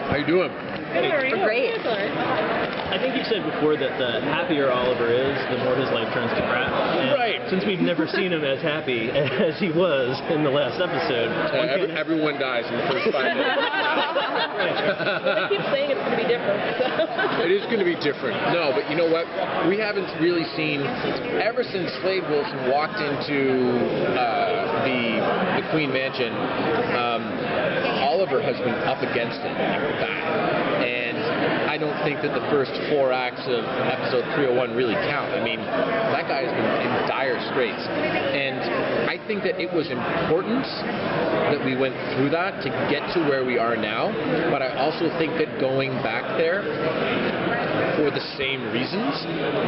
How you doing? We're great. I think you said before that the happier Oliver is, the more his life turns to crap. And right. Since we've never seen him as happy as he was in the last episode. Everyone dies in the first 5 minutes. Well, they keep saying it's going to be different. It is going to be different. No, but you know what? We haven't really seen, ever since Slade Wilson walked into the Queen Mansion, Oliver has been up against it bad. And I don't think that the first 4 acts of episode 301 really count. I mean, that guy has been in dire straits. And I think that it was important that we went through that to get to where we are now. But I also think that going back there for the same reasons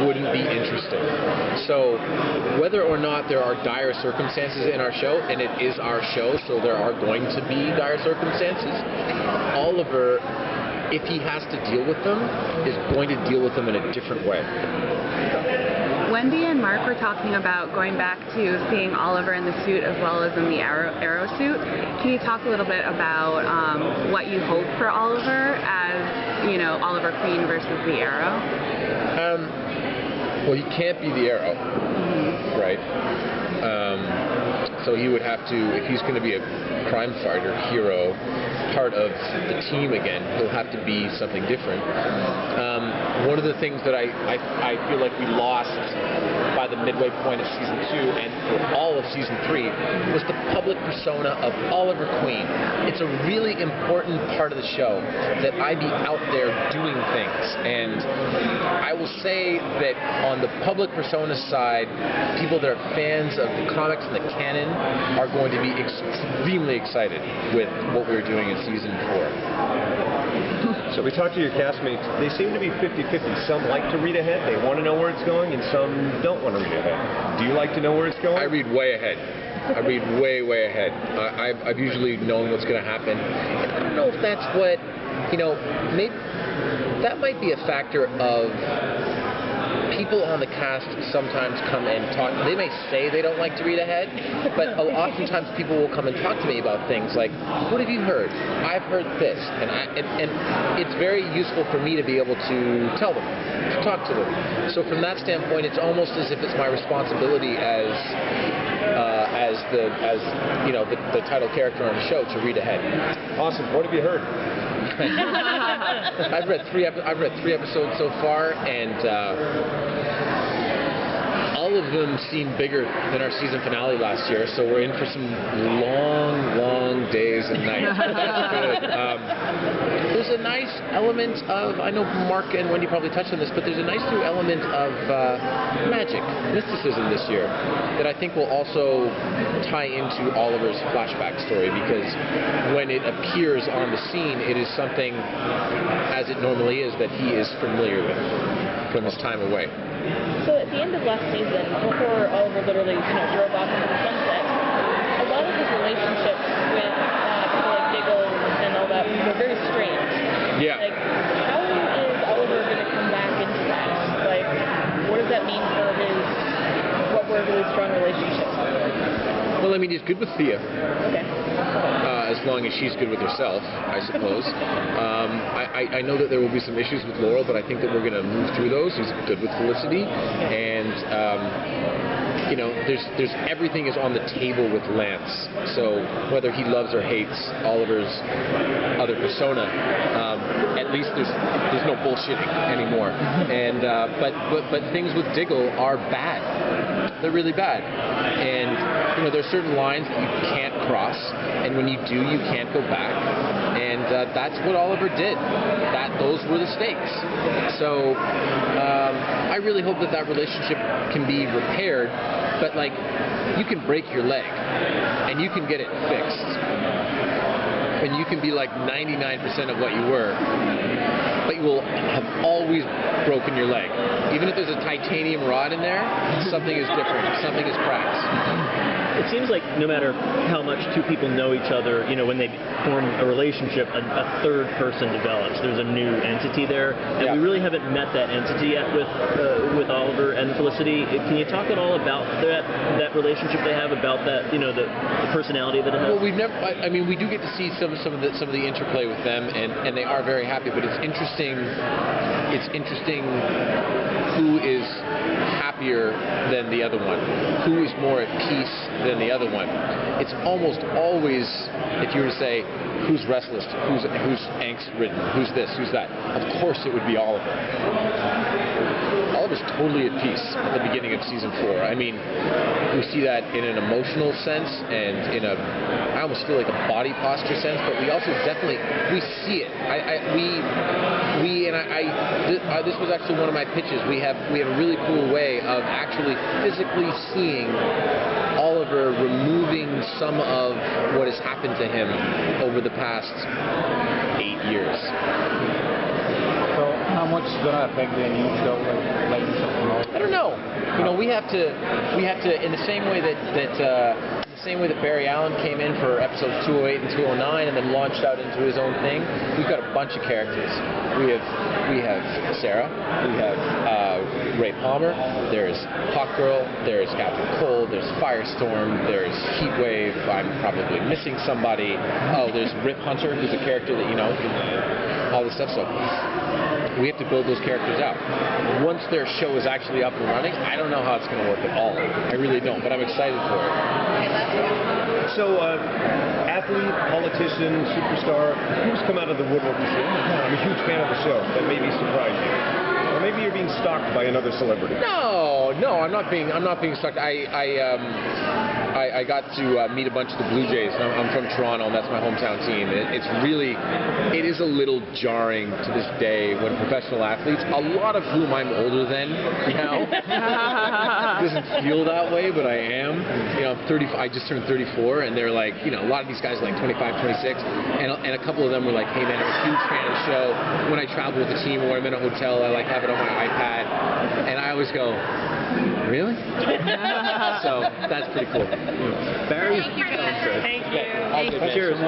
wouldn't be interesting. So whether or not there are dire circumstances in our show, and it is our show, so there are going to be dire circumstances, Oliver, if he has to deal with them, is going to deal with them in a different way. Wendy and Mark were talking about going back to seeing Oliver in the suit as well as in the arrow suit. Can you talk a little bit about what you hope for Oliver as, you know, Oliver Queen versus the Arrow? Well, he can't be the Arrow, right? So he would have to, if he's going to be a crime fighter, hero, part of the team again, he'll have to be something different. One of the things that I feel like we lost by the midway point of season 2 and for all of season 3 was the public persona of Oliver Queen. It's a really important part of the show that I be out there doing things, and I will say that on the public persona side, people that are fans of the comics and the canon are going to be extremely excited with what we're doing in season 4. So we talked to your castmates. They seem to be 50-50. Some like to read ahead. They want to know where it's going, and some don't want to read ahead. Do you like to know where it's going? I read way ahead. I read way, way ahead. I've usually known what's going to happen. And I don't know if that's what, you know, maybe that might be a factor of people on the cast sometimes come and talk. They may say they don't like to read ahead, but oftentimes people will come and talk to me about things like, what have you heard? I've heard this. And it's very useful for me to be able to tell them, to talk to them. So from that standpoint, it's almost as if it's my responsibility as the title character on the show to read ahead. Awesome. What have you heard? I've read 3 episodes so far, and all of them seem bigger than our season finale last year, so we're in for some long days and nights. That's good. There's a nice element of, I know Mark and Wendy probably touched on this, but there's a nice new element of magic, mysticism this year that I think will also tie into Oliver's flashback story, because when it appears on the scene, it is something, as it normally is, that he is familiar with from his time away. So at the end of last season, before Oliver literally drove off into the sunset, a lot of his relationships with people like Diggle and all that were very strange. Yeah. Like, how is Oliver going to come back into that? Like, what does that mean for what were really strong relationships? Well, I mean, he's good with Thea. Okay. As long as she's good with herself, I suppose. I know that there will be some issues with Laurel, but I think that we're going to move through those. He's good with Felicity, and there's everything is on the table with Lance. So whether he loves or hates Oliver's other persona, at least there's no bullshitting anymore. And but things with Diggle are bad. They're really bad, and there's certain lines that you can't cross, and when you do, you can't go back. And that's what Oliver did. Those were the stakes. So I really hope that relationship can be repaired. But like, you can break your leg, and you can get it fixed, and you can be like 99% of what you were, but you will have always broken your leg. Even if there's a titanium rod in there, something is different. Something is cracked. it seems like no matter how much two people know each other, when they form a relationship, a third person develops. There's a new entity there, and we really haven't met that entity yet with Oliver and Felicity. Can you talk at all about that relationship they have, about that, the personality that it has? Well, we've never. I mean, we do get to see some of the interplay with them, and they are very happy. But it's interesting. It's interesting who is happier than the other one, who is more at peace than the other one. It's almost always, if you were to say, who's restless, who's angst-ridden, who's this, who's that. Of course, it would be Oliver. Oliver's totally at peace at the beginning of season 4. I mean, we see that in an emotional sense and in I almost feel like a body posture sense, but we also definitely, we see it. This was actually one of my pitches. We have a really cool way of actually physically seeing Oliver removing some of what has happened to him over the past 8 years. So how much is going to affect the new show, like something else? I don't know. We have to, in the same way that Barry Allen came in for episodes 208 and 209 and then launched out into his own thing. We've got a bunch of characters. We have Sarah. We have Ray Palmer. There's Hawkgirl. There's Captain Cold. There's Firestorm. There's Heatwave. I'm probably missing somebody. Oh, there's Rip Hunter, who's a character that all this stuff. So we have to build those characters out. Once their show is actually up and running, I don't know how it's going to work at all. I really don't, but I'm excited for it. So, athlete, politician, superstar, who's come out of the woodwork and said, oh my God, I'm a huge fan of the show, that maybe surprised you? Or maybe you're being stalked by another celebrity? No, I'm not being stalked. I got to meet a bunch of the Blue Jays. I'm from Toronto, and that's my hometown team. It is a little jarring to this day when professional athletes, a lot of whom I'm older than now, doesn't feel that way, but I am. I'm 30. I just turned 34, and they're like, a lot of these guys are like 25, 26, and a couple of them were like, hey man, I'm a huge fan of the show. When I travel with the team or when I'm in a hotel, I like have it on my iPad, and I always go, really? So that's pretty cool. Barry? Thank you. Cheers.